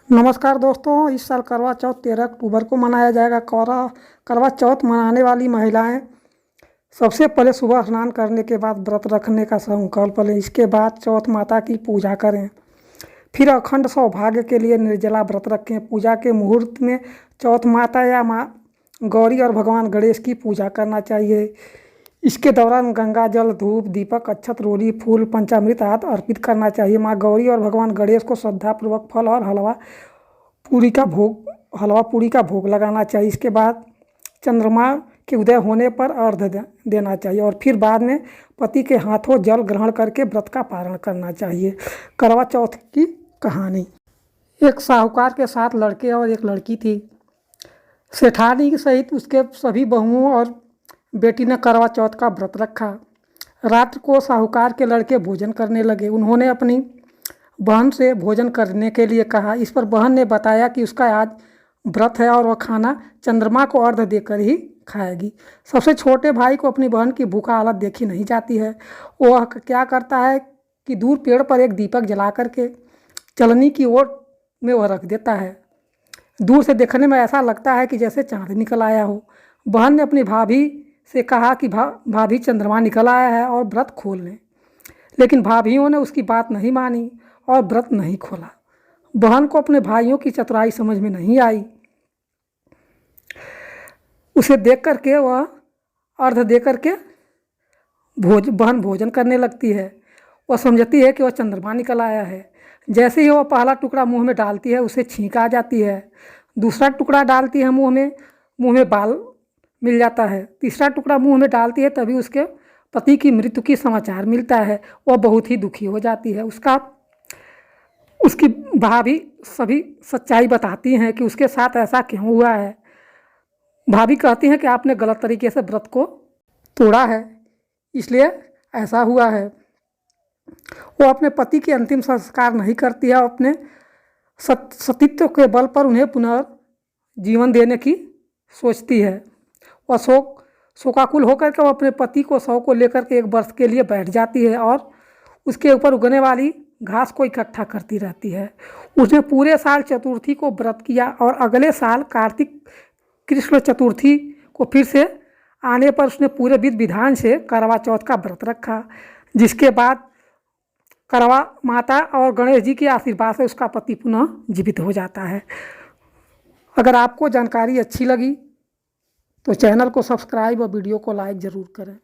नमस्कार दोस्तों, इस साल करवा चौथ 13 अक्टूबर को मनाया जाएगा। करवा चौथ मनाने वाली महिलाएं सबसे पहले सुबह स्नान करने के बाद व्रत रखने का संकल्प लें। इसके बाद चौथ माता की पूजा करें। फिर अखंड सौभाग्य के लिए निर्जला व्रत रखें। पूजा के मुहूर्त में चौथ माता या माँ गौरी और भगवान गणेश की पूजा करना चाहिए। इसके दौरान गंगा जल, धूप, दीपक, अक्षत, रोली, फूल, पंचामृत आदि अर्पित करना चाहिए। माँ गौरी और भगवान गणेश को श्रद्धापूर्वक फल और हलवा पूरी का भोग लगाना चाहिए। इसके बाद चंद्रमा के उदय होने पर अर्घ्य देना चाहिए और फिर बाद में पति के हाथों जल ग्रहण करके व्रत का पारण करना चाहिए। करवा चौथ की कहानी। एक साहूकार के 7 लड़के और एक लड़की थी। सेठानी सहित उसके सभी बहुओं और बेटी ने करवा चौथ का व्रत रखा। रात को साहूकार के लड़के भोजन करने लगे। उन्होंने अपनी बहन से भोजन करने के लिए कहा। इस पर बहन ने बताया कि उसका आज व्रत है और वह खाना चंद्रमा को अर्घ्य देकर ही खाएगी। सबसे छोटे भाई को अपनी बहन की भूखा हालत देखी नहीं जाती है। वह क्या करता है कि दूर पेड़ पर एक दीपक जला करके चलनी की ओर में वह रख देता है। दूर से देखने में ऐसा लगता है कि जैसे चांद निकल आया हो। बहन ने अपनी भाभी से कहा कि भाभी चंद्रमा निकल आया है और व्रत खोल लें, लेकिन भाभीयों ने उसकी बात नहीं मानी और व्रत नहीं खोला। बहन को अपने भाइयों की चतुराई समझ में नहीं आई। उसे देख करके वह अर्घ्य दे करके बहन भोजन करने लगती है। वह समझती है कि वह चंद्रमा निकल आया है। जैसे ही वह पहला टुकड़ा मुंह में डालती है उसे छींक आ जाती है। दूसरा टुकड़ा डालती है मुंह में बाल मिल जाता है। तीसरा टुकड़ा मुंह में डालती है तभी उसके पति की मृत्यु की समाचार मिलता है। वह बहुत ही दुखी हो जाती है। उसकी भाभी सभी सच्चाई बताती हैं कि उसके साथ ऐसा क्यों हुआ है। भाभी कहती हैं कि आपने गलत तरीके से व्रत को तोड़ा है, इसलिए ऐसा हुआ है। वो अपने पति के अंतिम संस्कार नहीं करती है। अपने सतीत्व के बल पर उन्हें पुनर्जीवन देने की सोचती है। वह शोकाकुल होकर के वो अपने पति को शव को लेकर के 1 वर्ष के लिए बैठ जाती है और उसके ऊपर उगने वाली घास को इकट्ठा करती रहती है। उसने पूरे साल चतुर्थी को व्रत किया और अगले साल कार्तिक कृष्ण चतुर्थी को फिर से आने पर उसने पूरे विधि विधान से करवा चौथ का व्रत रखा, जिसके बाद करवा माता और गणेश जी के आशीर्वाद से उसका पति पुनः जीवित हो जाता है। अगर आपको जानकारी अच्छी लगी तो चैनल को सब्सक्राइब और वीडियो को लाइक ज़रूर करें।